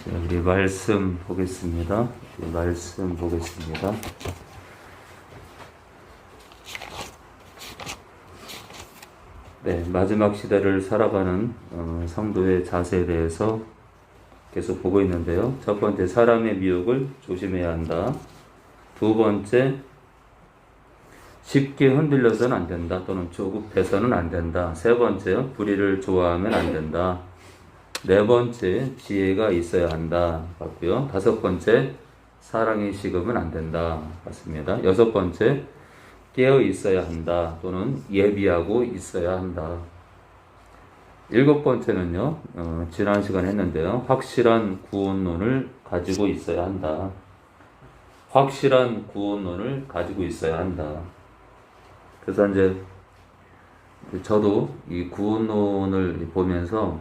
자, 우리 말씀 보겠습니다. 네, 마지막 시대를 살아가는 성도의 자세에 대해서 계속 보고 있는데요. 첫 번째, 사람의 미혹을 조심해야 한다. 두 번째, 쉽게 흔들려서는 안 된다. 또는 조급해서는 안 된다. 세 번째, 불의를 좋아하면 안 된다. 네 번째, 지혜가 있어야 한다. 같고요. 다섯 번째, 사랑이 식으면 안 된다. 같습니다. 여섯 번째, 깨어 있어야 한다. 또는 예비하고 있어야 한다. 일곱 번째는요, 지난 시간에 했는데요. 확실한 구원론을 가지고 있어야 한다. 확실한 구원론을 가지고 있어야 한다. 그래서 이제 저도 이 구원론을 보면서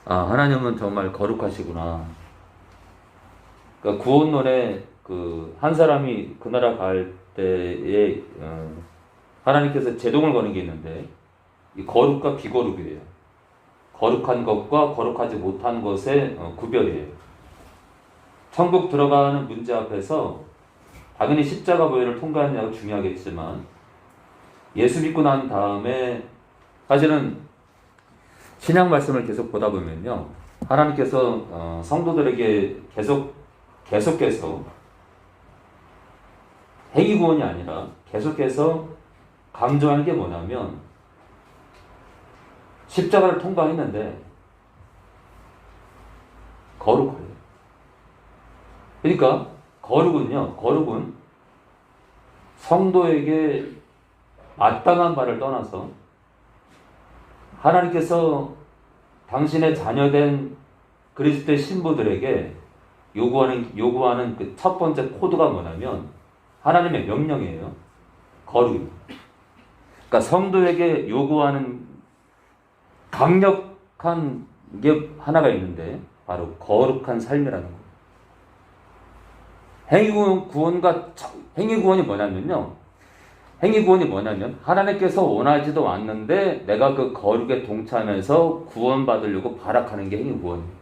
하나님은 정말 거룩하시구나. 그러니까 구원론에 한 사람이 그 나라 갈 때에 하나님께서 제동을 거는 게 있는데, 이 거룩과 비거룩이에요. 거룩한 것과 거룩하지 못한 것의 구별이에요. 천국 들어가는 문제 앞에서 당연히 십자가 보혈을 통과하느냐가 중요하겠지만, 예수 믿고 난 다음에 사실은 신약 말씀을 계속 보다 보면요, 하나님께서 성도들에게 계속해서 행위 구원이 아니라 계속해서 강조하는 게 뭐냐면, 십자가를 통과했는데 거룩해요. 그러니까 거룩은 성도에게 마땅한 바를 떠나서 하나님께서 당신의 자녀된 그리스도의 신부들에게 요구하는 그 첫 번째 코드가 뭐냐면 하나님의 명령이에요. 거룩. 그러니까 성도에게 요구하는 강력한 게 하나가 있는데 바로 거룩한 삶이라는 거예요. 행위 구원이 뭐냐면 하나님께서 원하지도 않는데 내가 그 거룩에 동참해서 구원받으려고 발악하는 게 행위 구원이에요.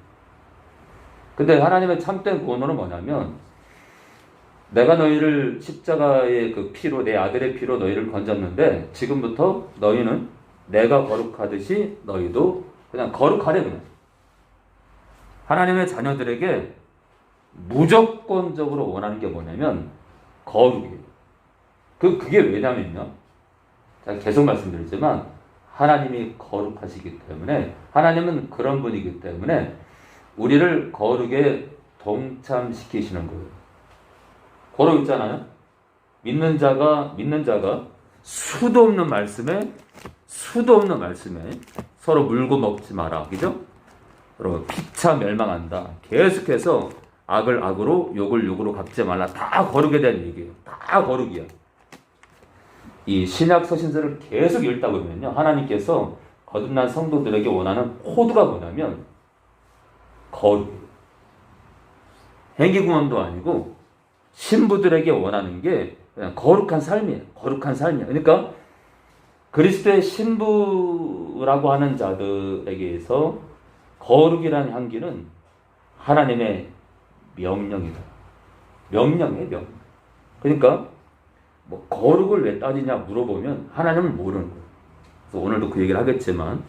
근데 하나님의 참된 구원은 뭐냐면, 내가 너희를 십자가의 그 피로, 내 아들의 피로 너희를 건졌는데 지금부터 너희는 내가 거룩하듯이 너희도 그냥 거룩하래. 그냥 하나님의 자녀들에게 무조건적으로 원하는 게 뭐냐면 거룩이에요. 그게 왜냐면요, 제가 계속 말씀드리지만 하나님이 거룩하시기 때문에, 하나님은 그런 분이기 때문에 우리를 거룩에 동참시키시는 거예요. 거룩 있잖아요. 믿는 자가 수도 없는 말씀에 서로 물고 먹지 마라. 그죠? 여러분, 피차 멸망한다. 계속해서 악을 악으로, 욕을 욕으로 갚지 말라. 다 거룩에 대한 얘기예요. 다 거룩이야. 이 신약 서신서를 계속 읽다 보면요, 하나님께서 거듭난 성도들에게 원하는 코드가 뭐냐면 거룩. 행위 구원도 아니고 신부들에게 원하는 게 그냥 거룩한 삶이에요. 그러니까 그리스도의 신부라고 하는 자들에게서 거룩이라는 향기는 하나님의 명령이다. 명령. 그러니까 뭐 거룩을 왜 따지냐 물어보면 하나님은 모르는 거예요. 그래서 오늘도 그 얘기를 하겠지만,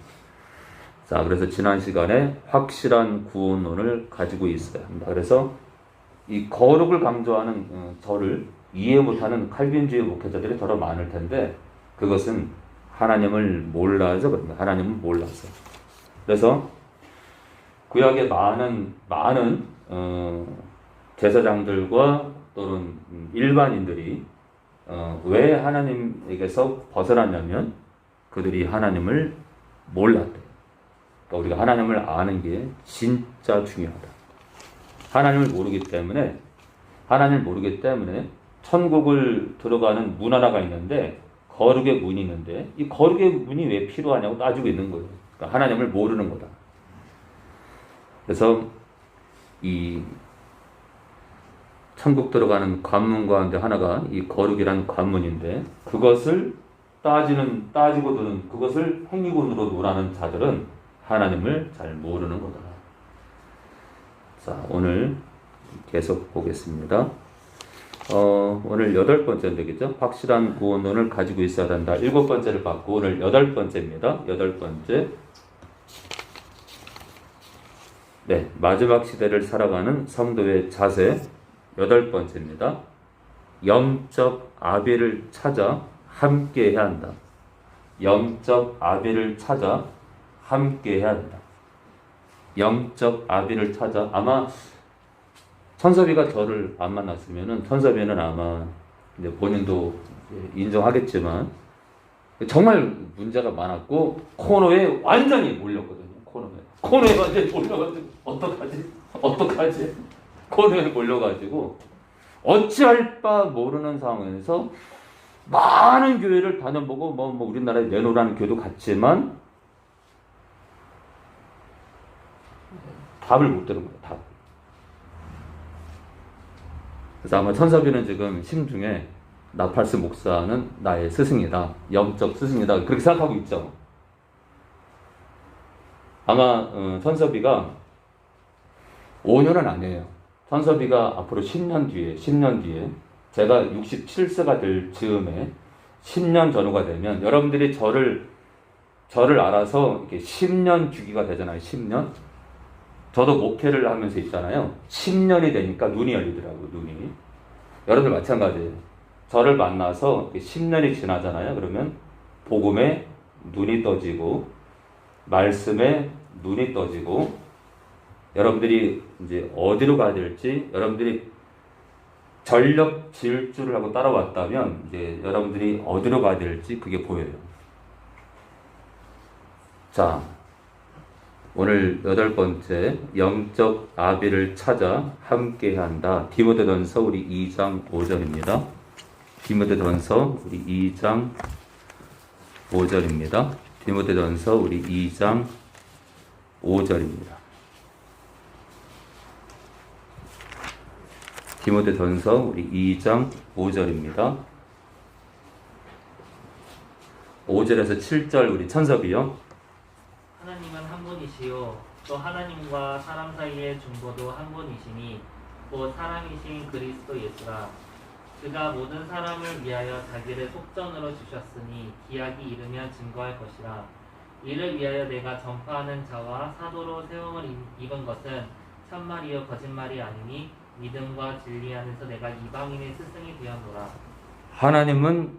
그래서 지난 시간에 확실한 구원론을 가지고 있어야 합니다. 그래서 이 거룩을 강조하는 저를 이해 못하는 칼빈주의 목회자들이 더러 많을 텐데, 그것은 하나님을 몰라서 그럽니다. 하나님은 몰라서. 그래서 구약의 많은 제사장들과 또는 일반인들이 왜 하나님에게서 벗어났냐면 그들이 하나님을 몰랐대요. 그러니까 우리가 하나님을 아는 게 진짜 중요하다. 하나님을 모르기 때문에 천국을 들어가는 문 하나가 있는데, 거룩의 문이 있는데, 이 거룩의 문이 왜 필요하냐고 따지고 있는 거예요. 그러니까 하나님을 모르는 거다. 그래서 이 천국 들어가는 관문 가운데 하나가 이 거룩이라는 관문인데, 그것을 따지고 드는 그것을 행위군으로 논하는 자들은 하나님을 잘 모르는 거다. 자, 오늘 계속 보겠습니다. 오늘 8번째 되겠죠? 확실한 구원론을 가지고 있어야 한다. 7번째를 받고 오늘 8번째입니다. 8번째. 네, 마지막 시대를 살아가는 성도의 자세 8번째입니다. 영적 아비를 찾아 함께 해야 한다. 영적 아비를 찾아 함께 해야 한다. 영적 아비를 찾아. 아마 천섭이가 저를 안 만났으면은 천섭이는 아마 이제 본인도 인정하겠지만 정말 문제가 많았고 코너에 완전히 몰렸거든요. 코너에 완전히 몰려가지고 어떡하지? 코너에 몰려가지고 어찌할 바 모르는 상황에서 많은 교회를 다녀보고 뭐 우리나라에 내놓으라는 교회도 갔지만 답을 못 들은 거예요. 답. 그래서 아마 천섭이는 지금 심중에 나팔스 목사는 나의 스승이다. 영적 스승이다. 그렇게 생각하고 있죠. 아마 천섭이가 5년은 아니에요. 천섭이가 앞으로 10년 뒤에 제가 67세가 될 즈음에 10년 전후가 되면 여러분들이 저를 알아서 이렇게 10년 주기가 되잖아요. 10년. 저도 목회를 하면서 있잖아요. 10년이 되니까 눈이 열리더라고요. 눈이. 여러분들 마찬가지예요. 저를 만나서 10년이 지나잖아요. 그러면 복음에 눈이 떠지고 말씀에 눈이 떠지고 여러분들이 이제 어디로 가야 될지 여러분들이 전력 질주를 하고 따라왔다면 이제 여러분들이 어디로 가야 될지 그게 보여요. 자, 오늘 8번째 영적 아비를 찾아 함께 한다. 디모데전서 우리 2장 5절입니다. 디모데전서 우리 2장 5절입니다. 디모데전서 우리 2장 5절입니다. 디모데전서 우리 2장 5절입니다. 5절에서 7절 우리 천섭이요. 하나님은 한 분이시요 또 하나님과 사람 사이의 중보도 한 분이시니 곧 사람이신 그리스도 예수라. 그가 모든 사람을 위하여 자기를 속전으로 주셨으니 기약이 이르면 증거할 것이라. 이를 위하여 내가 전파하는 자와 사도로 세움을 입은 것은 참말이요 거짓말이 아니니 믿음과 진리 안에서 내가 이방인의 스승이 되었노라. 하나님은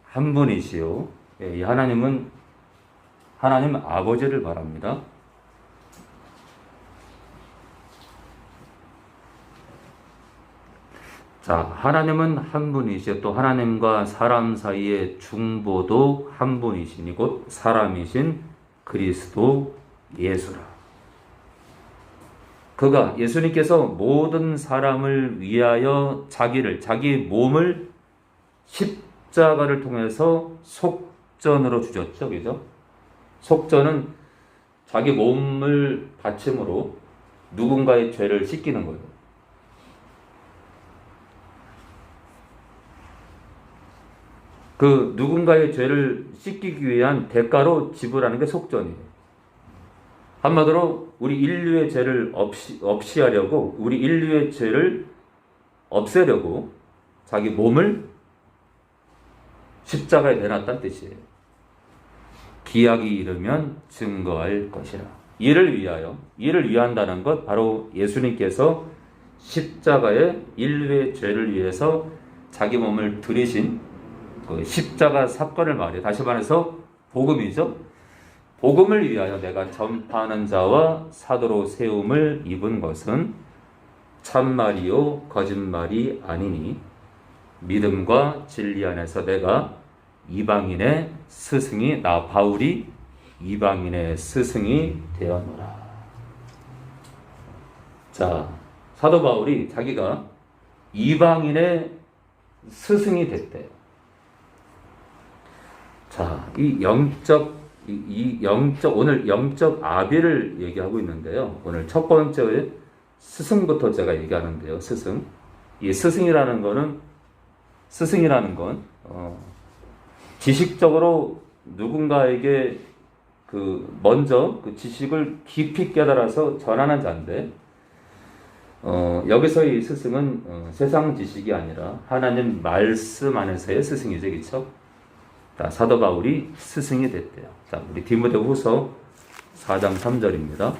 한 분이시요. 이 하나님 아버지를 말합니다. 자, 하나님은 한 분이시요 또 하나님과 사람 사이의 중보도 한 분이시니 곧 사람이신 그리스도 예수라. 그가 예수님께서 모든 사람을 위하여 자기 몸을 십자가를 통해서 속전으로 주셨죠. 그죠? 속전은 자기 몸을 바침으로 누군가의 죄를 씻기는 거예요. 그 누군가의 죄를 씻기기 위한 대가로 지불하는 게 속전이에요. 한마디로 우리 인류의 죄를 없이 하려고 우리 인류의 죄를 없애려고 자기 몸을 십자가에 내놨다는 뜻이에요. 기약이 이르면 증거할 것이라. 이를 위한다는 것 바로 예수님께서 십자가에 인류의 죄를 위해서 자기 몸을 들이신 그 십자가 사건을 말해요. 다시 말해서 복음이죠. 복음을 위하여 내가 전파하는 자와 사도로 세움을 입은 것은 참말이요 거짓말이 아니니 믿음과 진리 안에서 내가 이방인의 스승이 나 바울이 이방인의 스승이 되었노라. 자, 사도 바울이 자기가 이방인의 스승이 됐대요. 자, 오늘 영적 아비를 얘기하고 있는데요. 오늘 첫 번째 스승부터 제가 얘기하는데요. 스승. 이 스승이라는 건 지식적으로 누군가에게 먼저 그 지식을 깊이 깨달아서 전하는 자인데 여기서의 스승은 세상 지식이 아니라 하나님 말씀 안에서의 스승이죠, 그렇죠? 자, 사도 바울이 스승이 됐대요. 자, 우리 디모데후서 4장 3절입니다.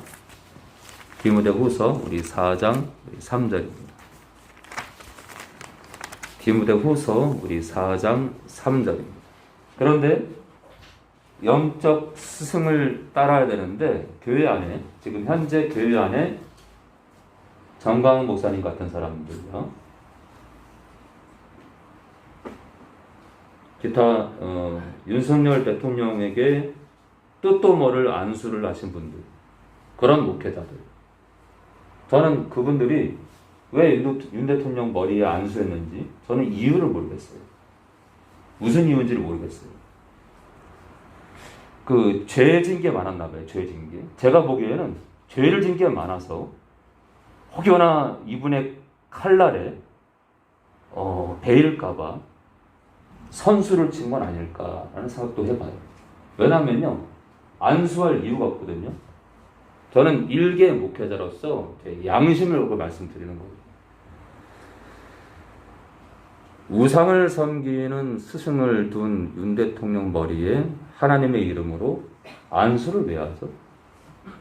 디모데후서 우리 4장 3절입니다. 디모데후서 우리 4장 3절입니다. 그런데 영적 스승을 따라야 되는데 교회 안에 지금 현재 교회 안에 정광 목사님 같은 사람들요, 기타 윤석열 대통령에게 뜻도 모를 안수를 하신 분들, 그런 목회자들, 저는 그분들이 왜 윤 대통령 머리에 안수했는지 저는 이유를 모르겠어요. 무슨 이유인지를 모르겠어요. 그 죄 진 게 많았나 봐요. 죄 진 게. 제가 보기에는 죄를 진 게 많아서 혹여나 이분의 칼날에 베일까봐 선수를 친 건 아닐까라는 생각도 해봐요. 왜냐면요, 안수할 이유가 없거든요. 저는 일개 목회자로서 제 양심을 갖고 말씀드리는 거예요. 우상을 섬기는 스승을 둔 윤 대통령 머리에 하나님의 이름으로 안수를 왜 하죠?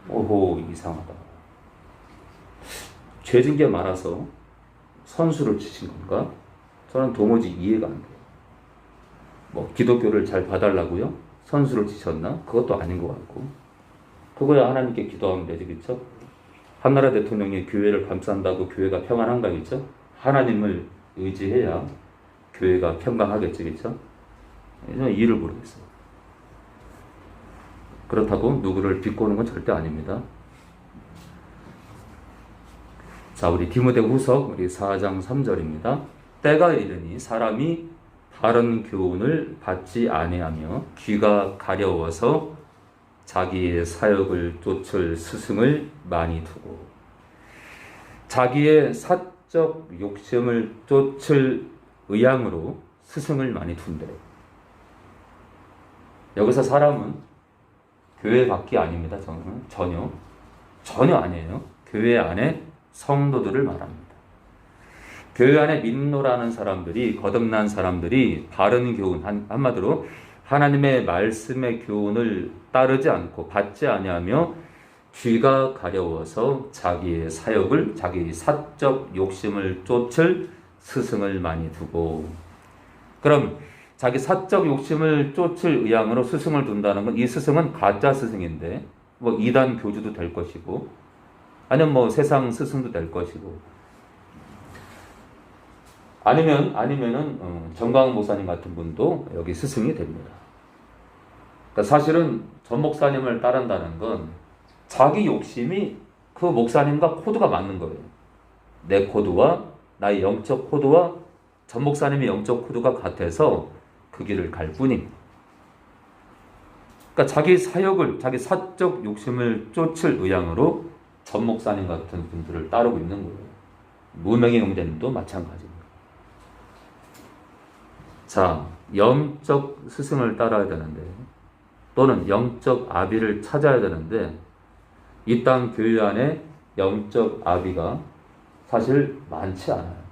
오호, 이상하다. 죄진 게 많아서 선수를 치신 건가? 저는 도무지 이해가 안 돼요. 뭐 기독교를 잘 봐달라고요? 선수를 치셨나? 그것도 아닌 것 같고. 그거야 하나님께 기도하면 되지, 그렇죠? 한나라 대통령이 교회를 감싼다고 교회가 평안한가, 그렇죠? 하나님을 의지해야 교회가 평강하겠지, 그렇죠? 저는 이해를 모르겠어요. 그렇다고 누구를 비꼬는 건 절대 아닙니다. 자, 우리 디모데후서 우리 4장 3절입니다. 때가 이르니 사람이 바른 교훈을 받지 아니하며 귀가 가려워서 자기의 사역을 쫓을 스승을 많이 두고 자기의 사적 욕심을 쫓을 의향으로 스승을 많이 둔대. 여기서 사람은 교회 밖이 아닙니다. 저는 전혀 아니에요. 교회 안에 성도들을 말합니다. 교회 안에 민노라는 사람들이, 거듭난 사람들이 바른 교훈, 한마디로 하나님의 말씀의 교훈을 따르지 않고 받지 아니하며 귀가 가려워서 자기의 사역을, 자기 사적 욕심을 쫓을 스승을 많이 두고. 그럼 자기 사적 욕심을 쫓을 의향으로 스승을 둔다는 건, 이 스승은 가짜 스승인데 뭐 이단 교주도 될 것이고 아니면 뭐 세상 스승도 될 것이고 아니면은 정광 목사님 같은 분도 여기 스승이 됩니다. 그러니까 사실은 전 목사님을 따른다는 건 자기 욕심이 그 목사님과 코드가 맞는 거예요. 내 코드와 나의 영적 코드와 전 목사님의 영적 코드가 같아서 그 길을 갈 뿐입니다. 그러니까 자기 사역을, 자기 사적 욕심을 쫓을 의향으로 전 목사님 같은 분들을 따르고 있는 거예요. 무명의 형제님도 마찬가지입니다. 자, 영적 스승을 따라야 되는데, 또는 영적 아비를 찾아야 되는데, 이 땅 교회 안에 영적 아비가 사실 많지 않아요.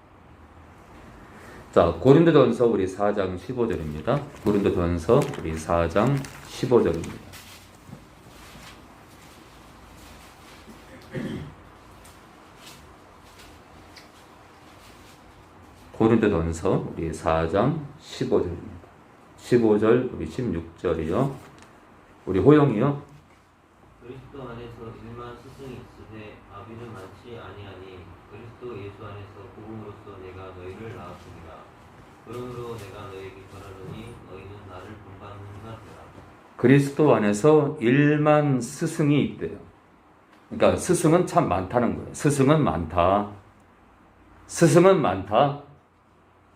자, 고린도전서 우리 4장 15절입니다. 고린도전서 우리 4장 15절입니다. 고린도전서 우리 4장 15절입니다. 15절 우리 16절이요. 우리 호영이요. 그리스도 안에서 일만 스승이 있으되 아비는 많지 아니하니 그리스도 예수 안에서 복음으로써 내가 너희를 낳았습니다. 그러므로 내가 너희에게 전하노니 너희는 나를 본받는 자 되라. 그리스도 안에서 일만 스승이 있대요. 그러니까 스승은 참 많다는 거예요. 스승은 많다. 스승은 많다.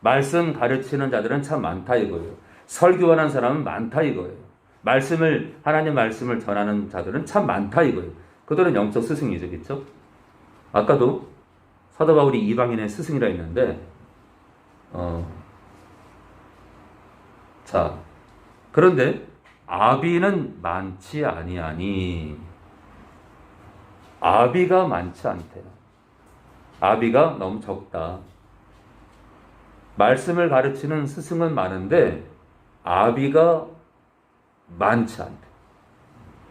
말씀 가르치는 자들은 참 많다 이거예요. 설교하는 사람은 많다 이거예요. 하나님 말씀을 전하는 자들은 참 많다 이거예요. 그들은 영적 스승이죠, 그렇죠? 아까도 사도 바울이 이방인의 스승이라 했는데, 자, 그런데 아비는 많지 아니하니, 아비가 많지 않대요. 아비가 너무 적다. 말씀을 가르치는 스승은 많은데 아비가 많지 않다.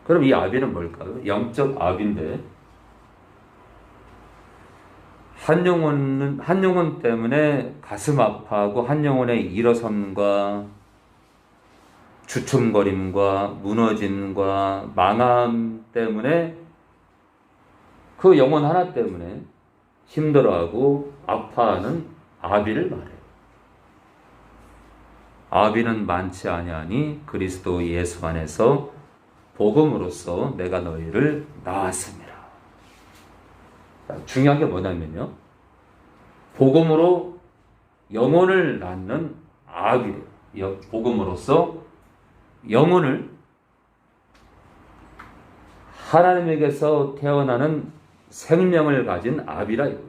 그럼 이 아비는 뭘까요? 영적 아비인데 한 영혼 때문에 가슴 아파하고 한 영혼의 일어섬과 주춤거림과 무너짐과 망함 때문에 그 영혼 하나 때문에 힘들어하고 아파하는 아비를 말해요. 아비는 많지 아니하니 그리스도 예수 안에서 복음으로써 내가 너희를 낳았습니다. 중요한 게 뭐냐면요. 복음으로 영혼을 낳는 아비래요. 복음으로써 영혼을 하나님에게서 태어나는 생명을 가진 아비라 이거예요.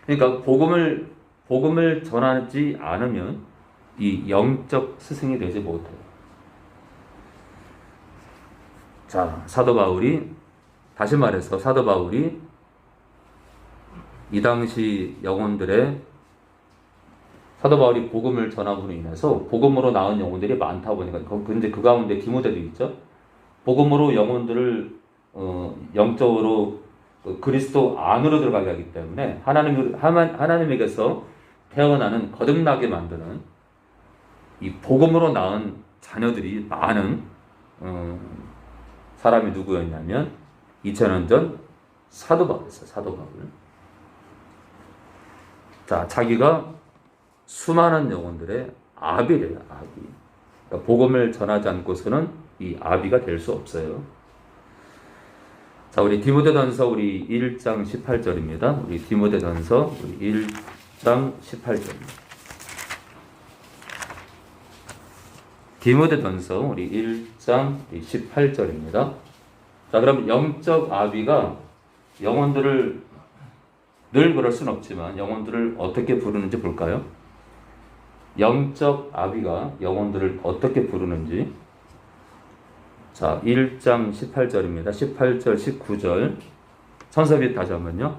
그러니까 복음을 전하지 않으면 이 영적 스승이 되지 못해요. 자, 다시 말해서 사도 바울이 이 당시 영혼들의 사도 바울이 복음을 전함으로 인해서 복음으로 낳은 영혼들이 많다 보니까 근데 그 가운데 디모데도 있죠. 복음으로 영혼들을 영적으로 그리스도 안으로 들어가게 하기 때문에 하나님에게서 태어나는 거듭나게 만드는 이 복음으로 낳은 자녀들이 많은 사람이 누구였냐면 2000년 전 사도 바울이었어요. 사도 바울. 자, 자기가 수많은 영혼들의 아비래요. 아비. 그러니까 복음을 전하지 않고서는 이 아비가 될 수 없어요. 자, 우리 디모데전서 우리 1장 18절입니다. 우리 디모데전서 우리 1장 18절입니다. 디모데전서 우리 1장 18절입니다. 자, 그럼 영적 아비가 영혼들을 늘 그럴 수는 없지만 영혼들을 어떻게 부르는지 볼까요? 영적 아비가 영혼들을 어떻게 부르는지. 자, 1장 18절입니다. 18절, 19절. 천사빛 다시 한번요.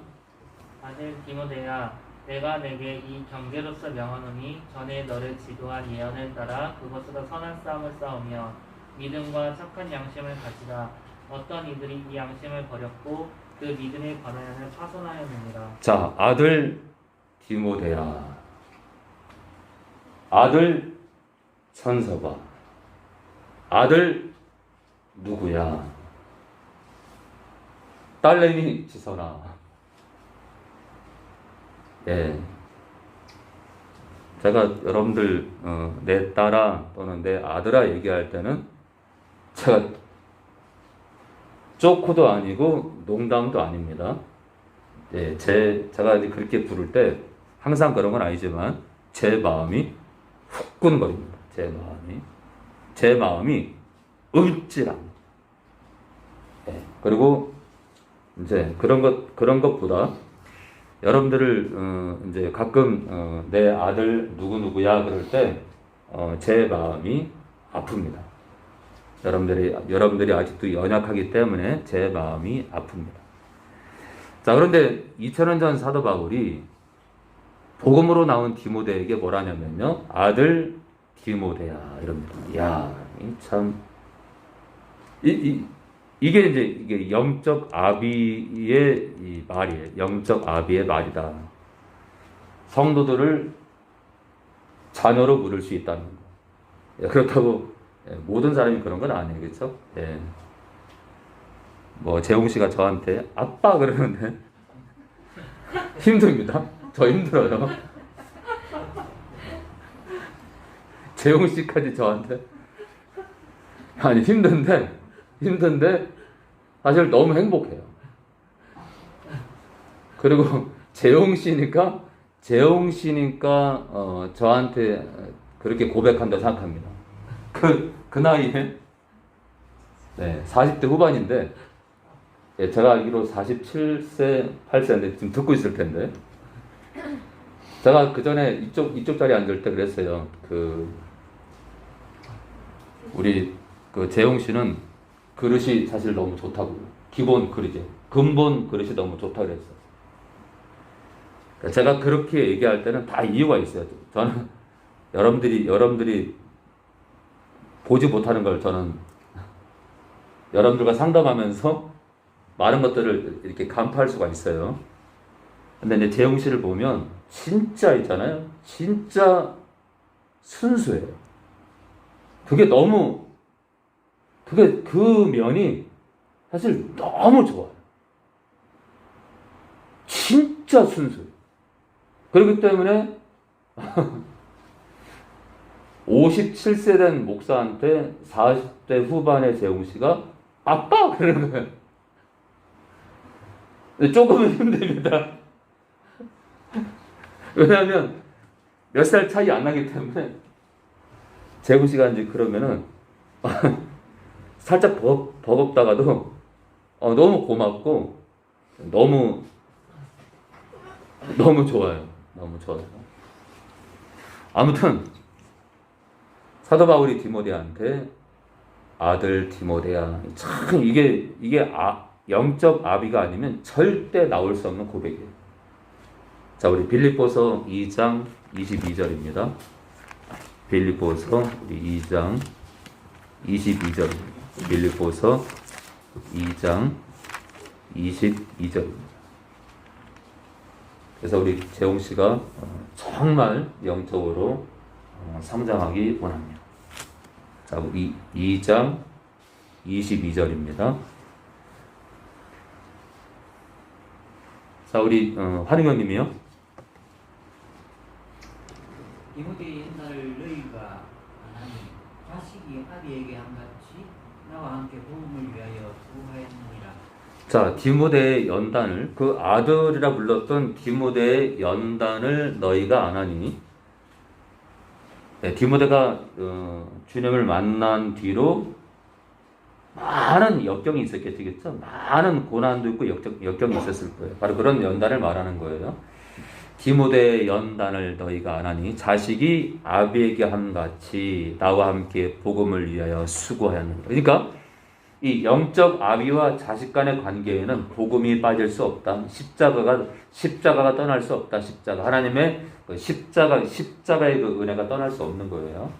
아들 디모데야, 내가 내게 이 경계로서 명하노니 전에 너를 지도한 예언을 따라 그것으로 선한 싸움을 싸우며 믿음과 착한 양심을 가지라. 어떤 이들이 이 양심을 버렸고 그 믿음의 관원을 파손하였느니라. 자, 아들 디모데야, 아들 천서봐, 아들 누구야? 딸내미 지선아. 예. 제가 여러분들 내 딸아 또는 내 아들아 얘기할 때는 제가 쪼코도 아니고 농담도 아닙니다. 예, 제가 이제 그렇게 부를 때 항상 그런 건 아니지만 제 마음이 후끈거립니다. 제 마음이 움찔합니다. 예, 그리고 이제 그런 것보다 여러분들을 이제 가끔 내 아들 누구야 그럴 때 제 마음이 아픕니다. 여러분들이 아직도 연약하기 때문에 제 마음이 아픕니다. 자, 그런데 2000년 전 사도 바울이 복음으로 나온 디모데에게 뭐라냐면요, 아들 디모데야 이럽니다. 야, 이게 영적 아비의 이 말이에요. 영적 아비의 말이다. 성도들을 자녀로 부를 수 있다는 거. 그렇다고 모든 사람이 그런 건 아니에요, 그렇죠? 예. 뭐 재홍 씨가 저한테 아빠 그러는데 힘듭니다. 저 힘들어요. 재홍 씨까지 저한테 아니 힘든데 사실 너무 행복해요. 그리고 재홍 씨니까 저한테 그렇게 고백한다 생각합니다. 그 나이에 네, 40대 후반인데 예, 제가 알기로 47세, 8세인데 지금 듣고 있을 텐데 제가 그 전에 이쪽 자리에 앉을 때 그랬어요. 우리 재홍 씨는 그릇이 사실 너무 좋다고. 기본 그릇이, 근본 그릇이 너무 좋다 그랬어요. 제가 그렇게 얘기할 때는 다 이유가 있어요. 저는 여러분들이 보지 못하는 걸 저는 여러분들과 상담하면서 많은 것들을 이렇게 간파할 수가 있어요. 근데 이제 재용 씨를 보면 진짜 있잖아요. 진짜 순수해요. 그게 그 면이 사실 너무 좋아요. 진짜 순수해요. 그렇기 때문에 57세 된 목사한테 40대 후반의 재용 씨가 아빠! 그러는 거예요. 근데 조금은 힘듭니다. 왜냐하면 몇 살 차이 안 나기 때문에 재용 씨가 이제 그러면은 살짝 버겁다가도 너무 고맙고 너무 좋아요. 너무 좋아요. 아무튼 사도 바울이 디모데한테 아들 디모데야, 참 이게 영적 아비가 아니면 절대 나올 수 없는 고백이에요. 자, 우리 빌립보서 2장 22절입니다. 빌립보서 우리 2장 22절입니다. 빌립보서 2장 22절입니다. 그래서 우리 재홍 씨가 정말 영적으로 성장하기 원합니다. 자, 우리 2장 22절입니다. 자, 우리 환희경님이요. 디모데 옛날 너희가 하나님 자식이 아비에게 한같이 나와 함께 복음을 위하여 수고하였느니라. 자, 디모데의 연단을, 그 아들이라 불렀던 디모데의 연단을 너희가 안 하니. 네, 디모데가 주님을 만난 뒤로 많은 역경이 있었겠죠. 많은 고난도 있고 역경이 있었을 거예요. 바로 그런 연단을 말하는 거예요. 디모데의 연단을 너희가 안 하니 자식이 아비에게 함같이 나와 함께 복음을 위하여 수고하였느니라. 그러니까 이 영적 아비와 자식 간의 관계에는 복음이 빠질 수 없다. 십자가가 떠날 수 없다. 하나님의 그 십자가의 그 은혜가 떠날 수 없는 거예요.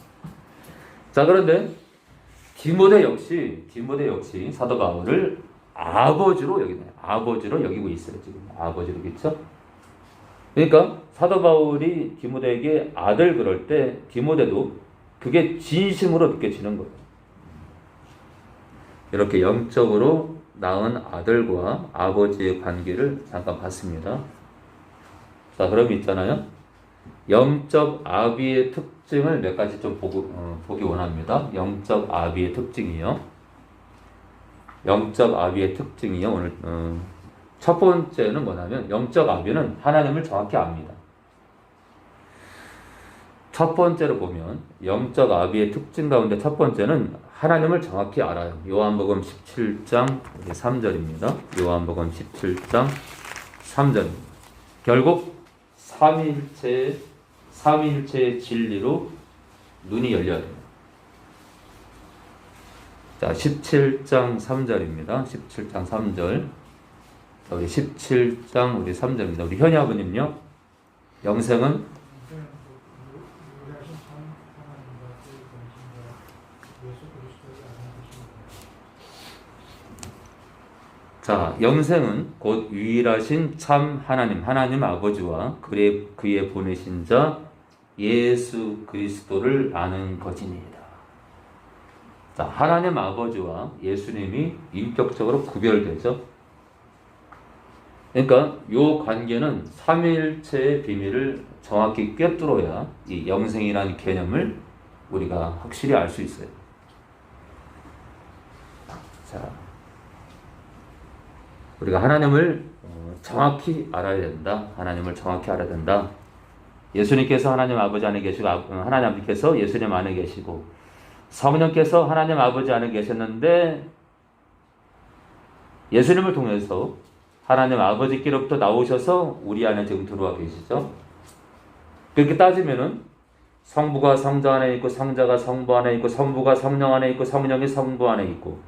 자, 그런데 디모데 역시 사도 바울을 아버지로 여기고 있어요. 지금 아버지로, 그렇죠? 그러니까 사도 바울이 디모데에게 아들 그럴 때 디모데도 그게 진심으로 느껴지는 거예요. 이렇게 영적으로 낳은 아들과 아버지의 관계를 잠깐 봤습니다. 자, 그럼 있잖아요. 영적 아비의 특징을 몇 가지 좀 보기 원합니다. 영적 아비의 특징이요. 오늘 첫 번째는 뭐냐면 영적 아비는 하나님을 정확히 압니다. 첫 번째로 보면 영적 아비의 특징 가운데 첫 번째는 하나님을 정확히 알아요. 요한복음 17장 3절입니다. 요한복음 17장 3절입니다. 결국 삼위일체의 진리로 눈이 열려야 돼요. 자, 17장 3절입니다. 17장 3절. 우리 17장 우리 3절입니다. 우리 현희 아버님요. 영생은 자, 영생은 곧 유일하신 참 하나님 아버지와 그의 보내신 자 예수 그리스도를 아는 것이니이다. 자, 하나님 아버지와 예수님이 인격적으로 구별되죠. 그러니까 이 관계는 삼위일체의 비밀을 정확히 꿰뚫어야 이 영생이라는 개념을 우리가 확실히 알 수 있어요. 자, 우리가 하나님을 정확히 알아야 된다. 예수님께서 하나님 아버지 안에 계시고 하나님 아버지께서 예수님 안에 계시고 성령께서 하나님 아버지 안에 계셨는데 예수님을 통해서 하나님 아버지께로부터 나오셔서 우리 안에 지금 들어와 계시죠. 그렇게 따지면은 성부가 성자 안에 있고 성자가 성부 안에 있고 성부가 성령 안에 있고 성령이 성부 안에 있고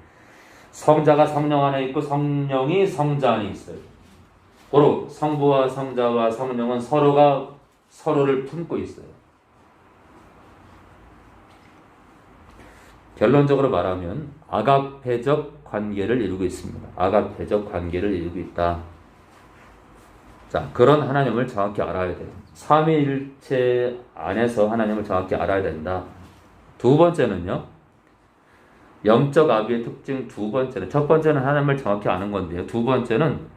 성자가 성령 안에 있고 성령이 성자 안에 있어요. 고로 성부와 성자와 성령은 서로가 서로를 품고 있어요. 결론적으로 말하면 아가페적 관계를 이루고 있습니다. 아가페적 관계를 이루고 있다. 자, 그런 하나님을 정확히 알아야 돼요. 삼위일체 안에서 하나님을 정확히 알아야 된다. 두 번째는요, 영적 아비의 특징 두 번째는, 첫 번째는 하나님을 정확히 아는 건데요. 두 번째는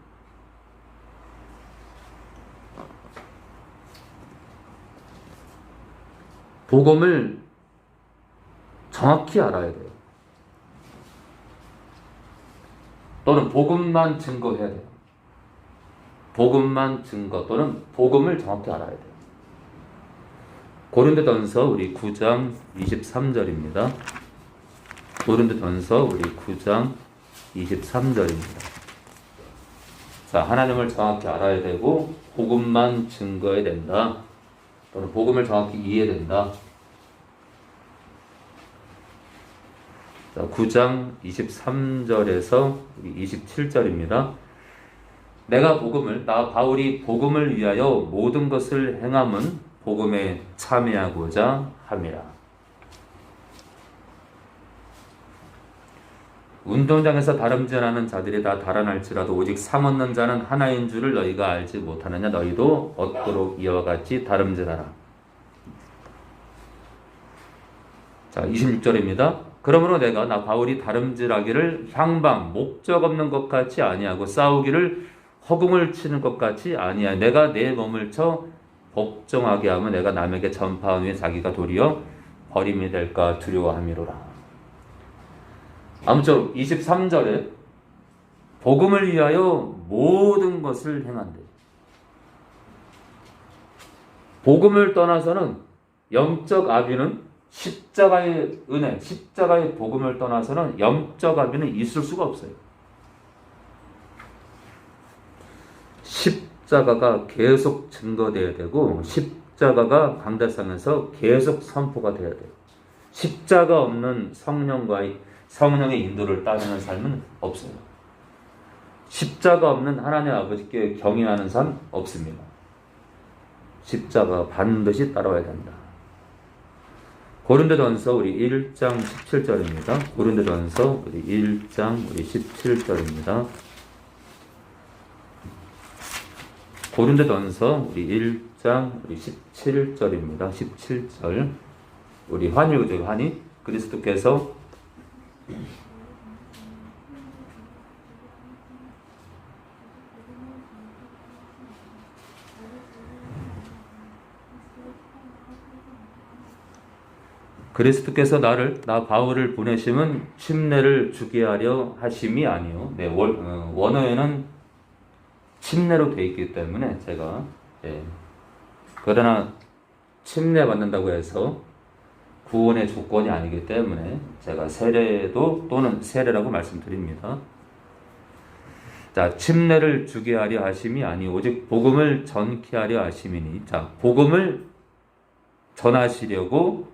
복음을 정확히 알아야 돼요. 또는 복음만 증거해야 돼요. 복음만 증거 또는 복음을 정확히 알아야 돼요. 고린도전서 우리 9장 23절입니다. 고린도전서 우리 9장 23절입니다. 자, 하나님을 정확히 알아야 되고 복음만 증거해야 된다. 또는 복음을 정확히 이해해야 된다. 자, 9장 23절에서 27절입니다. 내가 복음을, 나 바울이 복음을 위하여 모든 것을 행함은 복음에 참여하고자 함이라. 운동장에서 다름질하는 자들이 다 달아날지라도 오직 상 얻는 자는 하나인 줄을 너희가 알지 못하느냐. 너희도 얻도록 이와 같이 다름질하라. 자, 26절입니다. 그러므로 내가 나 바울이 다름질하기를 향방 목적 없는 것 같이 아니하고 싸우기를 허공을 치는 것 같이 아니하여 내가 내 몸을 쳐 복종하게 하면 내가 남에게 전파한 후에 자기가 도리어 버림이 될까 두려워함이로라. 아무쪼록 23절에 복음을 위하여 모든 것을 행한대. 복음을 떠나서는 영적 아비는 십자가의 은혜, 십자가의 복음을 떠나서는 영적 아비는 있을 수가 없어요. 십자가가 계속 증거되어야 되고 십자가가 강대상에서 계속 선포가 되어야 돼요. 십자가 없는 성령의 인도를 따르는 삶은 없어요. 십자가 없는 하나님 아버지께 경외하는 삶 없습니다. 십자가 반드시 따라와야 된다. 고린도전서 우리 1장 17절입니다. 고린도전서 우리 1장 우리 17절입니다. 고린도전서 우리 1장 우리 17절입니다. 17절. 우리 환희구절 환희. 그리스도께서 나 바울을 보내심은 침례를 주게 하려 하심이 아니요. 네, 원어에는 침례로 되어 있기 때문에 제가 그러나 침례 받는다고 해서 구원의 조건이 아니기 때문에 제가 세례도 또는 세례라고 말씀드립니다. 자, 침례를 주게 하려 하심이 아니 오직 복음을 전케 하려 하심이니. 자, 복음을 전하시려고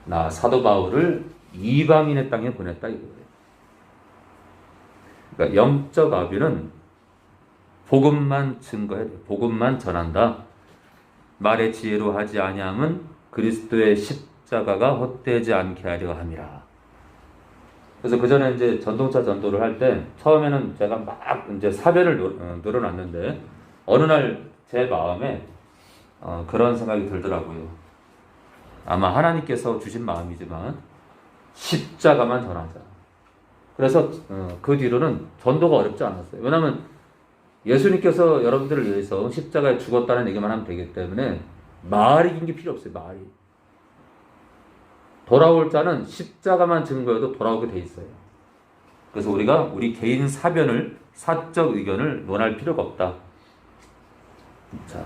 나 사도 바울을 이방인의 땅에 보냈다 이거예요. 그러니까 영적 아비는 복음만 증거해, 복음만 전한다. 말의 지혜로 하지 아니함은 그리스도의 십자가가 헛되지 않게 하려 함이라. 그래서 그 전에 이제 전동차 전도를 할 때 처음에는 제가 막 이제 사변을 늘어놨는데 어느 날 제 마음에 그런 생각이 들더라고요. 아마 하나님께서 주신 마음이지만 십자가만 전하자. 그래서 그 뒤로는 전도가 어렵지 않았어요. 왜냐하면 예수님께서 여러분들을 위해서 십자가에 죽었다는 얘기만 하면 되기 때문에 말이 긴 게 필요 없어요. 말이. 돌아올 자는 십자가만 증거해도 돌아오게 돼 있어요. 그래서 우리가 우리 개인 사변을, 사적 의견을 논할 필요가 없다. 자,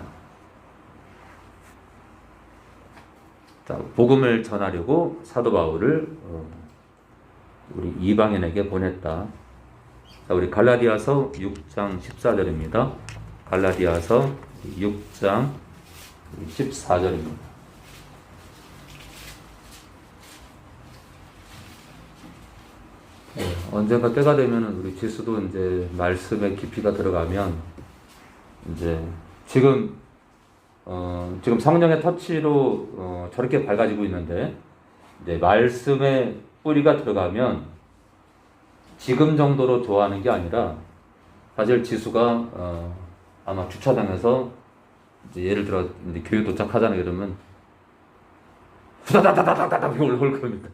복음을 전하려고 사도 바울을 우리 이방인에게 보냈다. 자, 우리 갈라디아서 6장 14절입니다. 갈라디아서 6장 14절입니다. 언젠가 때가 되면은 우리 지수도 이제 말씀의 깊이가 들어가면 이제 지금 성령의 터치로 저렇게 밝아지고 있는데 이제 말씀의 뿌리가 들어가면 지금 정도로 좋아하는 게 아니라 사실 지수가 아마 주차장에서 이제 예를 들어 이제 교회 도착하잖아요. 그러면 후다다다다다다 올 겁니다.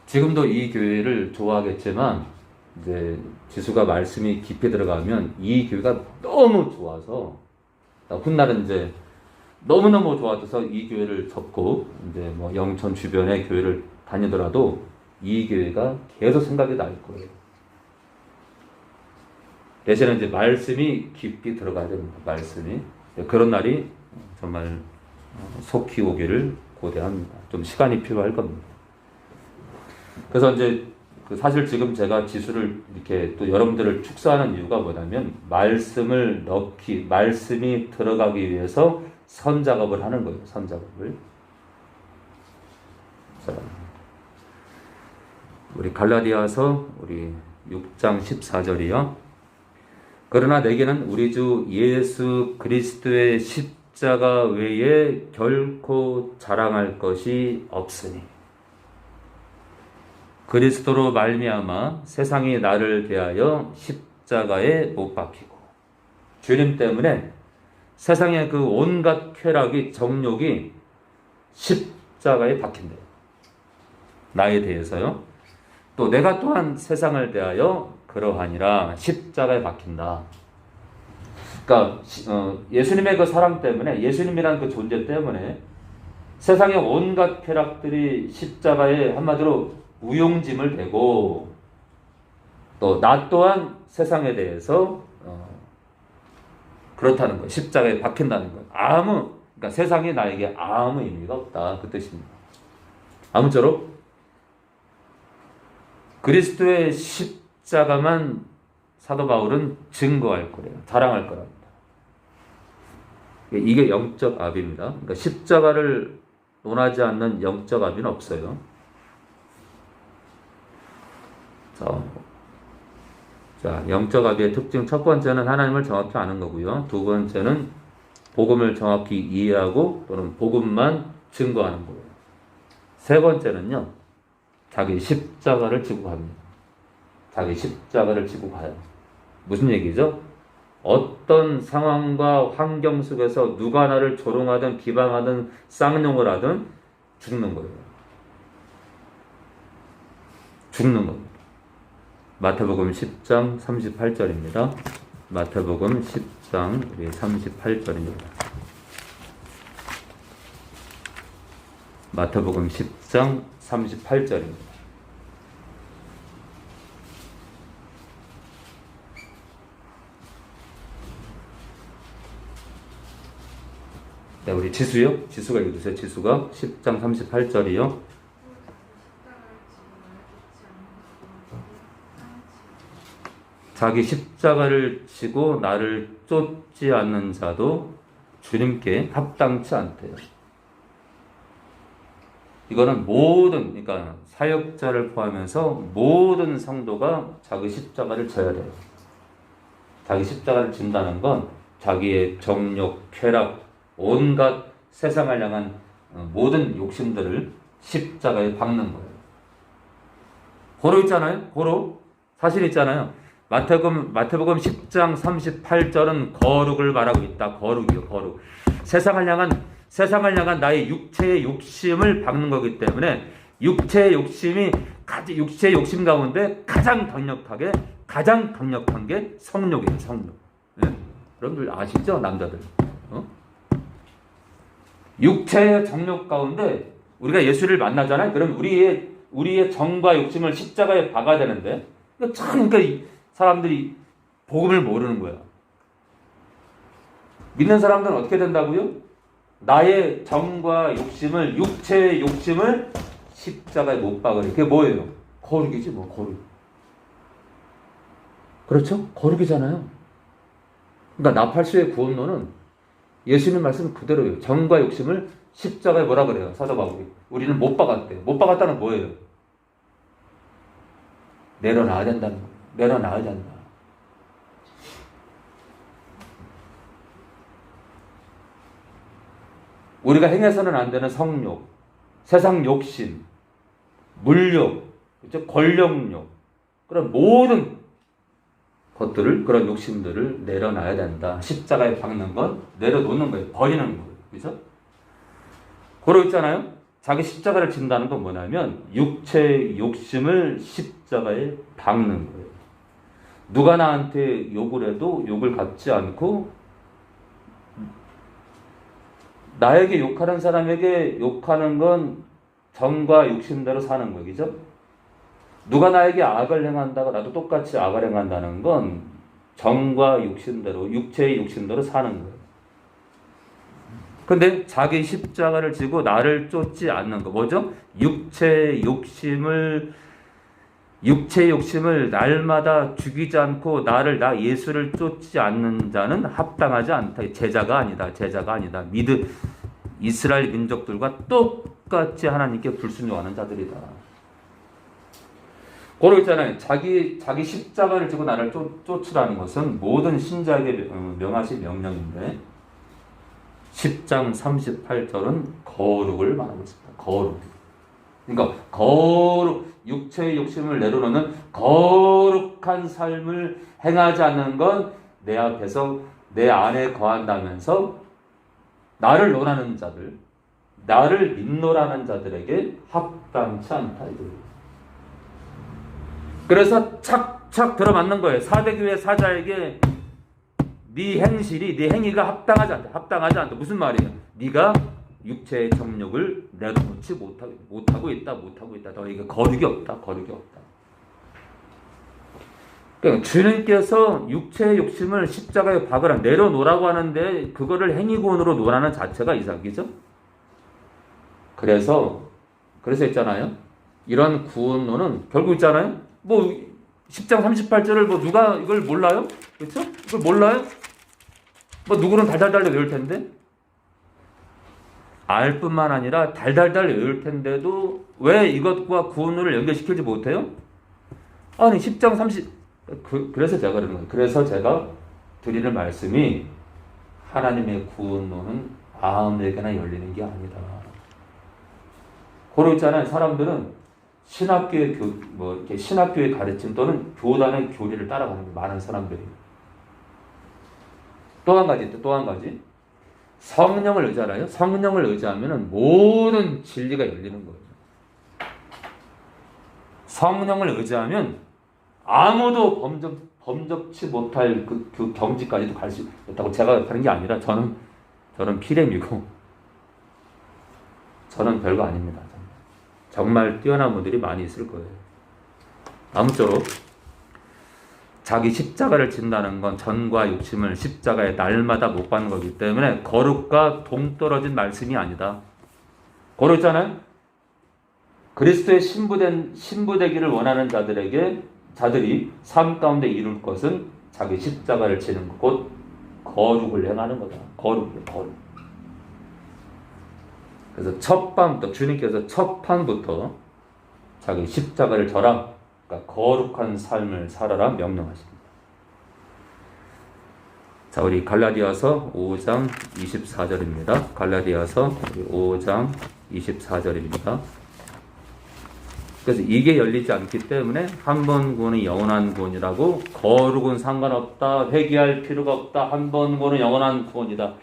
지금도 이 교회를 좋아하겠지만 이제 지수가 말씀이 깊이 들어가면 이 교회가 너무 좋아서 훗날은 이제 너무너무 좋아져서 이 교회를 접고 이제 뭐 영천 주변의 교회를 다니더라도 이 교회가 계속 생각이 날 거예요. 대신에 이제 말씀이 깊이 들어가야 됩니다. 말씀이 그런 날이 정말 속히 오기를 고대합니다. 좀 시간이 필요할 겁니다. 그래서 이제 사실 지금 제가 지수를 이렇게 또 여러분들을 축소하는 이유가 뭐냐면 말씀이 들어가기 위해서 선작업을 하는 거예요. 선작업을. 자, 우리 갈라디아서 우리 6장 14절이요. 그러나 내게는 우리 주 예수 그리스도의 십자가 외에 결코 자랑할 것이 없으니 그리스도로 말미암아 세상이 나를 대하여 십자가에 못 박히고 주님 때문에 세상의 그 온갖 쾌락이 정욕이 십자가에 박힌대요. 나에 대해서요. 또 내가 또한 세상을 대하여 그러하니라 십자가에 박힌다. 그러니까 예수님의 그 사랑 때문에 예수님이라는 그 존재 때문에 세상의 온갖 쾌락들이 십자가에 한마디로 무용짐을 대고 또 나 또한 세상에 대해서 그렇다는 거예요. 십자가에 박힌다는 거예요. 그러니까 세상이 나에게 아무 의미가 없다. 그 뜻입니다. 아무쪼록 그리스도의 십자가만 사도 바울은 증거할 거래요. 자랑할 거랍니다. 이게 영적 압입니다. 그러니까 십자가를 논하지 않는 영적 압은 없어요. 자, 영적 압의 특징 첫 번째는 하나님을 정확히 아는 거고요. 두 번째는 복음을 정확히 이해하고 또는 복음만 증거하는 거예요. 세 번째는요. 자기 십자가를 지고 갑니다. 자기 십자가를 지고 가요. 무슨 얘기죠? 어떤 상황과 환경 속에서 누가 나를 조롱하든 비방하든 쌍욕을 하든 죽는 거예요. 죽는 겁니다. 마태복음 10장 38절입니다. 마태복음 10장 38절입니다. 마태복음 10장 38절입니다. 네, 우리 지수요? 지수가 읽어주세요. 지수가 10장 38절이요. 자기 십자가를 지고 나를 쫓지 않는 자도 주님께 합당치 않대요. 이거는 그러니까 사역자를 포함해서 모든 성도가 자기 십자가를 져야 돼요. 자기 십자가를 진다는 건 자기의 정욕, 쾌락, 온갖 세상을 향한 모든 욕심들을 십자가에 박는 거예요. 고로 있잖아요. 고로. 사실 있잖아요. 마태복음 10장 38절은 거룩을 말하고 있다. 거룩이요. 거룩. 세상을 향한 나의 육체의 욕심을 박는 거기 때문에 육체의 욕심 가운데 가장 강력한 게 성욕이에요. 성욕. 네? 여러분들 아시죠? 남자들. 육체의 정욕 가운데 우리가 예수를 만나잖아요. 그럼 우리의 정과 욕심을 십자가에 박아야 되는데 그러니까 사람들이 복음을 모르는 거야. 믿는 사람들은 어떻게 된다고요? 나의 정과 욕심을, 육체의 욕심을 십자가에 못 박으래. 그게 뭐예요? 거룩이지 뭐, 거룩. 그렇죠? 거룩이잖아요. 그러니까 나팔수의 구원론은 예수님 말씀 그대로예요. 정과 욕심을 십자가에 뭐라 그래요? 사도 바울이. 우리는 못 박았대요. 못 박았다는 뭐예요? 내려놔야 된다는 거예요. 내려놔야 된다. 우리가 행해서는 안 되는 성욕, 세상 욕심, 물욕, 그렇죠? 권력욕, 그런 모든 것들을, 그런 욕심들을 내려놔야 된다. 십자가에 박는 건 내려놓는 거예요. 버리는 거예요. 그죠? 고로 있잖아요. 자기 십자가를 진다는 건 뭐냐면 육체의 욕심을 십자가에 박는 거예요. 누가 나한테 욕을 해도 욕을 갚지 않고 나에게 욕하는 사람에게 욕하는 건 정과 욕심대로 사는 거예요. 그죠? 누가 나에게 악을 행한다고 나도 똑같이 악을 행한다는 건 정과 욕심대로, 육체의 욕심대로 사는 거예요. 근데 자기 십자가를 지고 나를 쫓지 않는 거. 뭐죠? 육체의 욕심을 날마다 죽이지 않고 나 예수를 쫓지 않는 자는 합당하지 않다. 제자가 아니다. 이스라엘 민족들과 똑같이 하나님께 불순종하는 자들이다. 고로 있잖아요. 자기 십자가를 지고 나를 쫓으라는 것은 모든 신자에게 명하신 명령인데 10장 38절은 거룩을 말하고 있습니다. 거룩. 그러니까 육체의 욕심을 내려놓는 거룩한 삶을 행하지 않는 건 내 앞에서 내 안에 거한다면서 나를 논하는 자들, 나를 민노라는 자들에게 합당치 않다. 그래서 착착 들어맞는 거예요. 사대교회 사자에게 네 행위가 합당하지 않다. 무슨 말이에요? 네가 육체의 정욕을 내려놓지 못하고 있다. 너에게 거룩이 없다. 그러니까 주님께서 육체의 욕심을 십자가에 박으라 내려놓으라고 하는데 그거를 행위군으로 논하는 자체가 이상이죠. 그래서 있잖아요. 이런 구원론은 결국 있잖아요. 뭐 10장 38절을 뭐 누가 이걸 몰라요? 그렇죠? 이걸 몰라요? 뭐 누구는 달달달 외울 텐데 알 뿐만 아니라 달달달 외울 텐데도 왜 이것과 구원론을 연결시키지 못해요? 아니 10장 30 그래서 제가 그러는 거예요. 그래서 제가 드리는 말씀이 하나님의 구원론은 아무에게나 열리는 게 아니다. 고로 있잖아요. 사람들은 신학교의 가르침 또는 교단의 교리를 따라가는 게 많은 사람들이. 또 한 가지. 성령을 의지하나요? 성령을 의지하면 모든 진리가 열리는 거예요. 성령을 의지하면 아무도 범접치 못할 그 경지까지도 갈 수 있다고 제가 하는 게 아니라 저는 피렘이고 저는 별거 아닙니다. 정말 뛰어난 분들이 많이 있을 거예요. 아무쪼록 자기 십자가를 진다는 건 전과 욕심을 십자가에 날마다 못 받는 거기 때문에 거룩과 동떨어진 말씀이 아니다. 거룩 있잖아요. 그리스도의 신부되기를 원하는 자들이 삶 가운데 이룰 것은 자기 십자가를 지는 것, 곧 거룩을 행하는 거다. 거룩. 그래서 주님께서 첫 판부터 자기 십자가를 져라. 그러니까 거룩한 삶을 살아라 명령하십니다. 자, 우리 갈라디아서 5장 24절입니다. 갈라디아서 5장 24절입니다. 그래서 이게 열리지 않기 때문에 한 번 구원은 영원한 구원이라고, 거룩은 상관없다, 회개할 필요가 없다, 한 번 구원은 영원한 구원이다.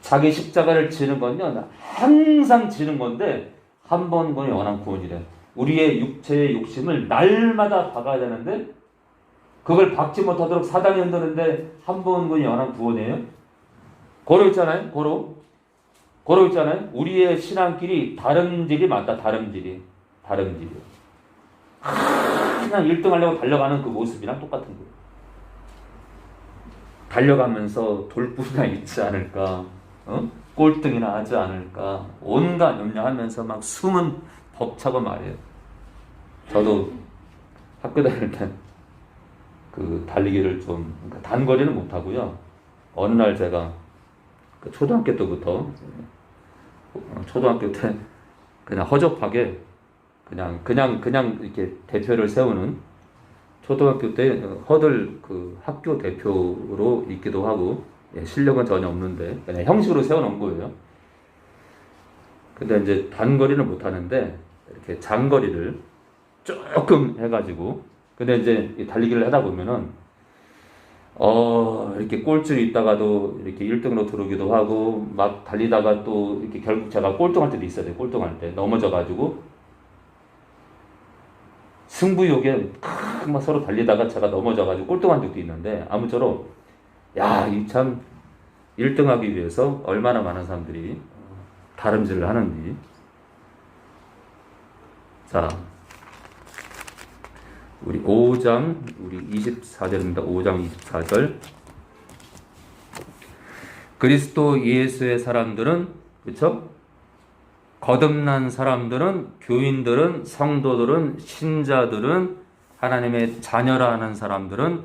자기 십자가를 지는 건요, 항상 지는 건데 한 번 구원은 영원한 구원이래. 우리의 육체의 욕심을 날마다 박아야 되는데 그걸 박지 못하도록 사단이 흔드는데 한 번 구원이 영원한 구원이에요. 고로 있잖아요. 고로 있잖아요. 우리의 신앙길이 다름질이 맞다. 다름질이. 그냥 1등 하려고 달려가는 그 모습이랑 똑같은 거예요. 달려가면서 돌부리나 있지 않을까, 꼴등이나 하지 않을까, 온갖 염려하면서 막 숨은 벅차고 말이에요. 저도 학교 다닐 때 그 달리기를 좀, 단거리는 못하고요. 어느 날 제가 초등학교 때부터 초등학교 때 그냥 허접하게 그냥 이렇게 대표를 세우는 초등학교 때 허들 그 학교 대표로 있기도 하고 실력은 전혀 없는데 그냥 형식으로 세워놓은 거예요. 근데 이제 단거리는 못 하는데 이렇게 장거리를 조금 해가지고 근데 이제 달리기를 하다 보면은 이렇게 꼴찌로 있다가도 이렇게 1등으로 들어오기도 하고 막 달리다가 또 이렇게 결국 제가 꼴등할 때도 있어요. 꼴등할 때 넘어져가지고 승부욕에 막 서로 달리다가 제가 넘어져가지고 꼴등한 적도 있는데 아무쪼록 이 참 1등하기 위해서 얼마나 많은 사람들이 다름질을 하는지. 자, 우리 5장 우리 24절입니다. 5장 24절. 그리스도 예수의 사람들은 그렇죠? 거듭난 사람들은 교인들은 성도들은 신자들은 하나님의 자녀라 하는 사람들은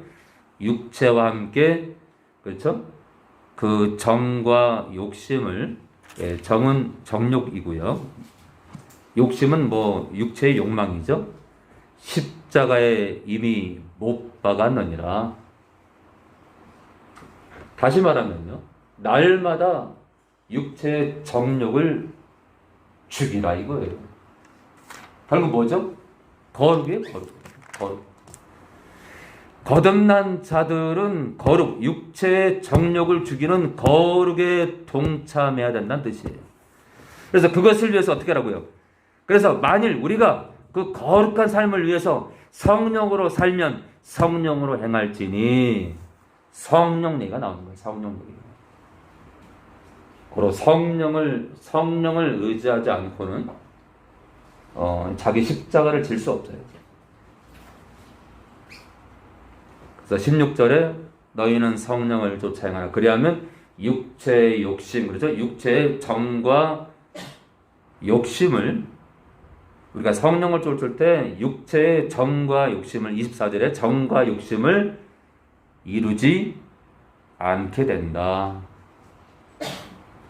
육체와 함께 그렇죠? 그 정과 욕심을 정은 정욕이고요. 욕심은 뭐 육체의 욕망이죠. 십자가에 이미 못 박았느니라. 다시 말하면요. 날마다 육체의 정욕을 죽이라 이거예요. 결국 뭐죠? 거룩이에요. 거룩. 거듭난 자들은 거룩, 육체의 정욕을 죽이는 거룩에 동참해야 된다는 뜻이에요. 그래서 그것을 위해서 어떻게 하라고요? 그래서 만일 우리가 그 거룩한 삶을 위해서 성령으로 살면 성령으로 행할지니 성령 얘기가 나오는 거예요. 성령 얘기가. 그리고 성령을 의지하지 않고는 자기 십자가를 질 수 없어요. 그래서 16절에 너희는 성령을 쫓아 행하라. 그리하면 육체의 욕심, 그렇죠? 육체의 정과 욕심을 우리가 성령을 쫓을 때 육체의 정과 욕심을 24절에 정과 욕심을 이루지 않게 된다.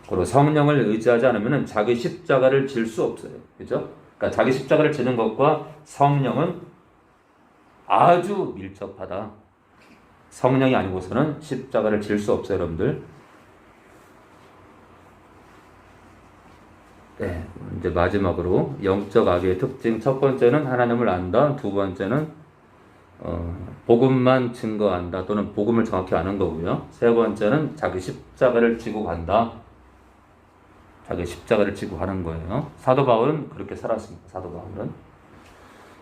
그리고 성령을 의지하지 않으면 자기 십자가를 질 수 없어요. 그죠? 그러니까 자기 십자가를 지는 것과 성령은 아주 밀접하다. 성령이 아니고서는 십자가를 질 수 없어요, 여러분들. 네, 이제 마지막으로 영적 아비의 특징. 첫 번째는 하나님을 안다. 두 번째는 복음만 증거한다 또는 복음을 정확히 아는 거고요. 세 번째는 자기 십자가를 지고 간다. 자기 십자가를 지고 가는 거예요. 사도 바울은 그렇게 살았습니다. 사도 바울은.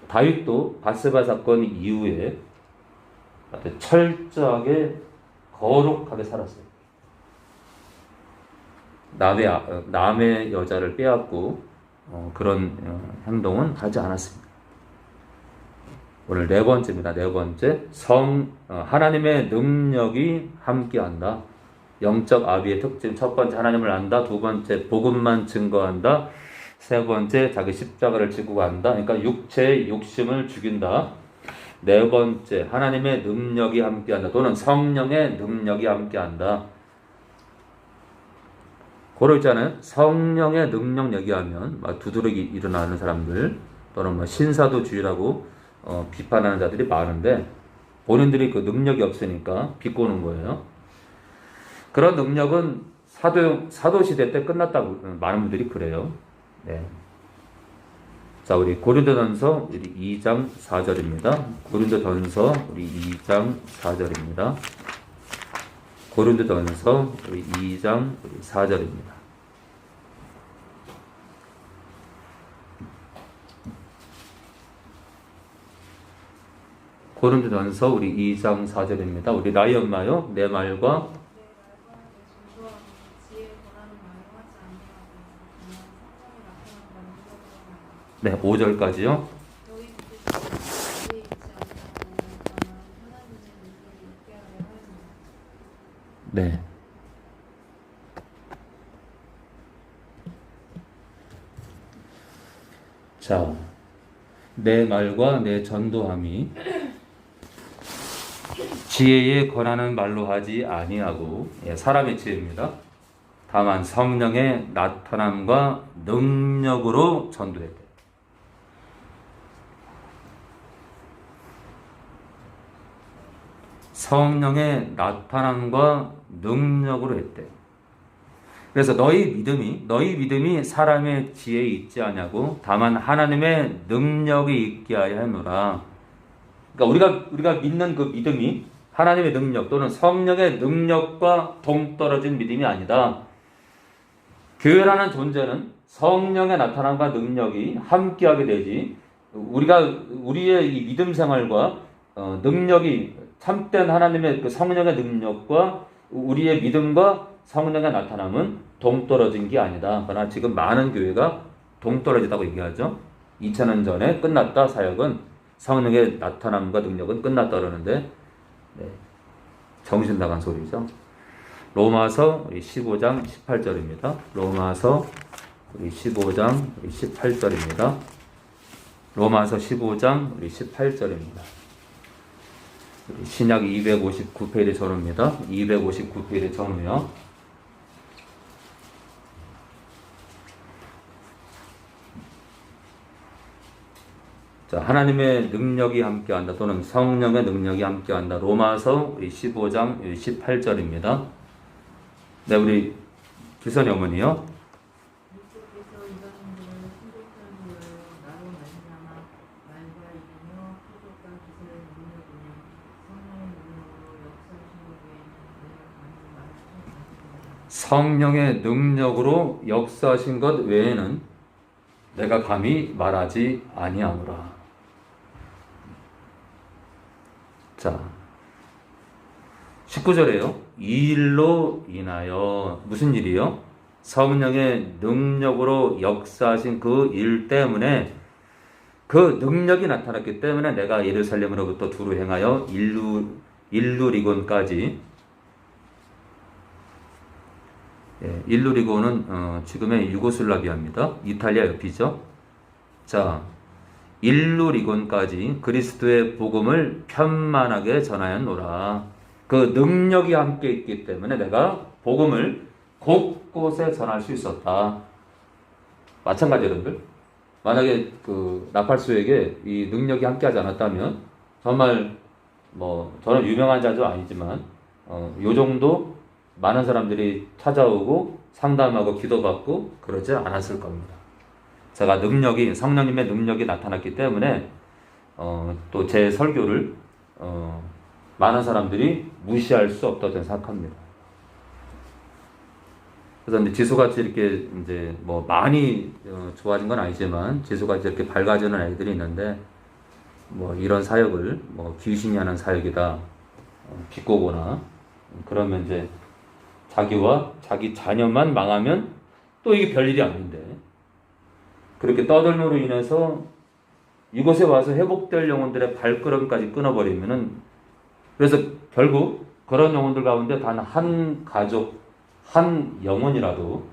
다윗도 바세바 사건 이후에 철저하게 거룩하게 살았어요. 남의 여자를 빼앗고 그런 행동은 하지 않았습니다. 오늘 네 번째입니다. 네 번째, 하나님의 능력이 함께한다. 영적 아비의 특징. 첫 번째, 하나님을 안다. 두 번째, 복음만 증거한다. 세 번째, 자기 십자가를 지고 간다. 그러니까 육체의 욕심을 죽인다. 네 번째, 하나님의 능력이 함께한다. 또는 성령의 능력이 함께한다. 그러 있잖아요. 성령의 능력 얘기하면 막 두드러기 일어나는 사람들 또는 뭐 신사도주의라고 비판하는 자들이 많은데 본인들이 그 능력이 없으니까 비꼬는 거예요. 그런 능력은 사도시대 때 끝났다고 많은 분들이 그래요. 네. 자, 우리 고린도전서 우리 2장 4절입니다. 고린도전서 우리 2장 4절입니다. 고린도전서 우리 2장 4절입니다. 고린도전서 우리 2장 4절입니다. 우리 나이 엄마요. 내 말과 네, 5절까지요. 네. 자, 내 말과 내 전도함이 지혜에 권하는 말로 하지 아니하고, 사람의 지혜입니다. 다만 성령의 나타남과 능력으로 전도했대. 성령의 나타남과 능력으로 했대. 그래서 너희 믿음이 사람의 지혜에 있지 아니하고 다만 하나님의 능력이 있게 하여 하노라. 그러니까 우리가 믿는 그 믿음이 하나님의 능력 또는 성령의 능력과 동떨어진 믿음이 아니다. 교회라는 존재는 성령의 나타남과 능력이 함께하게 되지. 우리의 이 믿음 생활과 능력이 참된 하나님의 그 성령의 능력과 우리의 믿음과 성령의 나타남은 동떨어진 게 아니다. 그러나 지금 많은 교회가 동떨어지다고 얘기하죠. 2000년 전에 끝났다. 사역은 성령의 나타남과 능력은 끝났다 그러는데 정신 나간 소리죠. 로마서 15장 18절입니다. 로마서 15장 18절입니다. 로마서 15장 18절입니다. 신약 259페이지 전후입니다. 259페이지 전후요. 자, 하나님의 능력이 함께한다 또는 성령의 능력이 함께한다. 로마서 15장 18절입니다. 네, 우리 기선이 어머니요. 주께서 이방인들을 신속한 도로 나로 말미암아 말과 이르며 표적과 기사의 능력으로 성령의 능력으로 역사하신 것 외에는 내가 감히 말할 수 없습니다. 성령의 능력으로 역사하신 것 외에는 내가 감히 말하지 아니하노라. 자, 19절에요. 이 일로 인하여 무슨 일이요? 성령의 능력으로 역사하신 그 일 때문에 그 능력이 나타났기 때문에 내가 예루살렘으로부터 두루 행하여 일루리곤까지 일루리곤은 지금의 유고슬라비아입니다. 이탈리아 옆이죠. 자, 일루리곤까지 그리스도의 복음을 편만하게 전하였노라. 그 능력이 함께 있기 때문에 내가 복음을 곳곳에 전할 수 있었다. 마찬가지 여러분들. 만약에 그 나팔수에게 이 능력이 함께하지 않았다면 정말 저는 유명한 자도 아니지만 요 정도 많은 사람들이 찾아오고 상담하고 기도받고 그러지 않았을 겁니다. 제가 성령님의 능력이 나타났기 때문에 또 제 설교를 많은 사람들이 무시할 수 없다고 저는 생각합니다. 그래서 이제 지수같이 이렇게 이제 많이 좋아진 건 아니지만 지수같이 이렇게 밝아지는 아이들이 있는데 이런 사역을 귀신이 하는 사역이다 비꼬거나 그러면 이제 자기와 자기 자녀만 망하면 또 이게 별일이 아닌데 그렇게 떠들므로 인해서 이곳에 와서 회복될 영혼들의 발걸음까지 끊어버리면은 그래서 결국 그런 영혼들 가운데 단 한 가족, 한 영혼이라도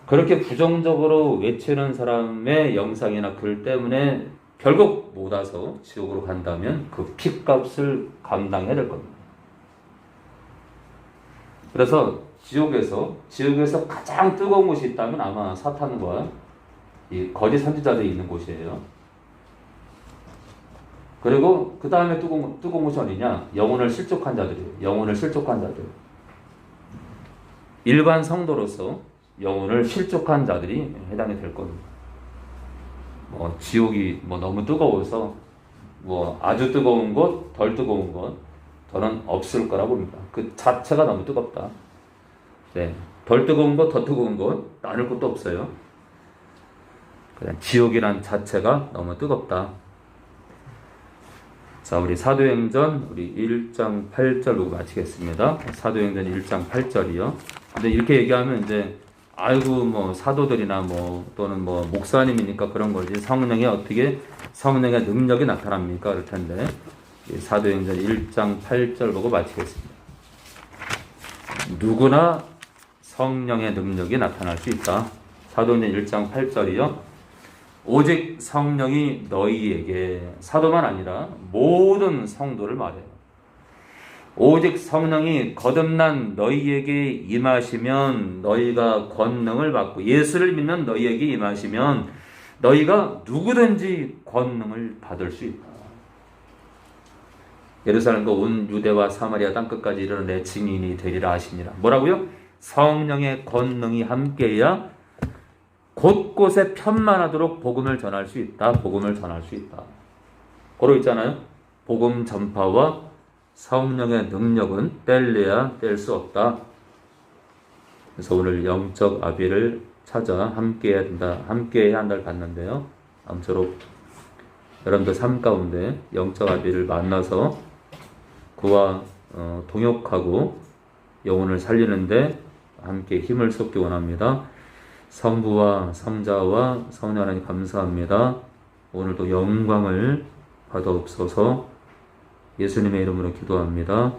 그렇게 부정적으로 외치는 사람의 영상이나 글 때문에 결국 못 와서 지옥으로 간다면 그 핏값을 감당해야 될 겁니다. 그래서 지옥에서 가장 뜨거운 곳이 있다면 아마 사탄과 이 거짓 선지자들이 있는 곳이에요. 그리고 그 다음에 뜨거운 곳이 어디냐? 영혼을 실족한 자들이에요. 영혼을 실족한 자들. 일반 성도로서 영혼을 실족한 자들이 해당이 될 겁니다. 지옥이 너무 뜨거워서 아주 뜨거운 곳, 덜 뜨거운 곳 저는 없을 거라 봅니다. 그 자체가 너무 뜨겁다. 네, 덜 뜨거운 것, 더 뜨거운 것 나눌 것도 없어요. 그냥 지옥이란 자체가 너무 뜨겁다. 자, 우리 사도행전 우리 1장 8절 보고 마치겠습니다. 사도행전 1장 8절이요. 근데 이렇게 얘기하면 이제 아이고 사도들이나 또는 목사님이니까 그런 거지 성령이 어떻게 성령의 능력이 나타납니까? 그럴 텐데 사도행전 1장 8절 보고 마치겠습니다. 누구나 성령의 능력이 나타날 수 있다. 사도행전 1장 8절이요. 오직 성령이 너희에게 사도만 아니라 모든 성도를 말해요. 오직 성령이 거듭난 너희에게 임하시면 너희가 권능을 받고, 예수를 믿는 너희에게 임하시면 너희가 누구든지 권능을 받을 수 있다. 예루살렘과 온 유대와 사마리아 땅끝까지 이르러 내 증인이 되리라 하시니라. 뭐라고요? 성령의 권능이 함께해야 곳곳에 편만하도록 복음을 전할 수 있다. 복음을 전할 수 있다. 고로 있잖아요. 복음 전파와 성령의 능력은 뗄래야 뗄 수 없다. 그래서 오늘 영적 아비를 찾아 함께해야 된다. 함께해야 한다를 봤는데요. 아무쪼록 여러분들 삶 가운데 영적 아비를 만나서 그와 동역하고 영혼을 살리는데 함께 힘을 쏟기 원합니다. 성부와 성자와 성령 하나님 감사합니다. 오늘도 영광을 받아옵소서. 예수님의 이름으로 기도합니다.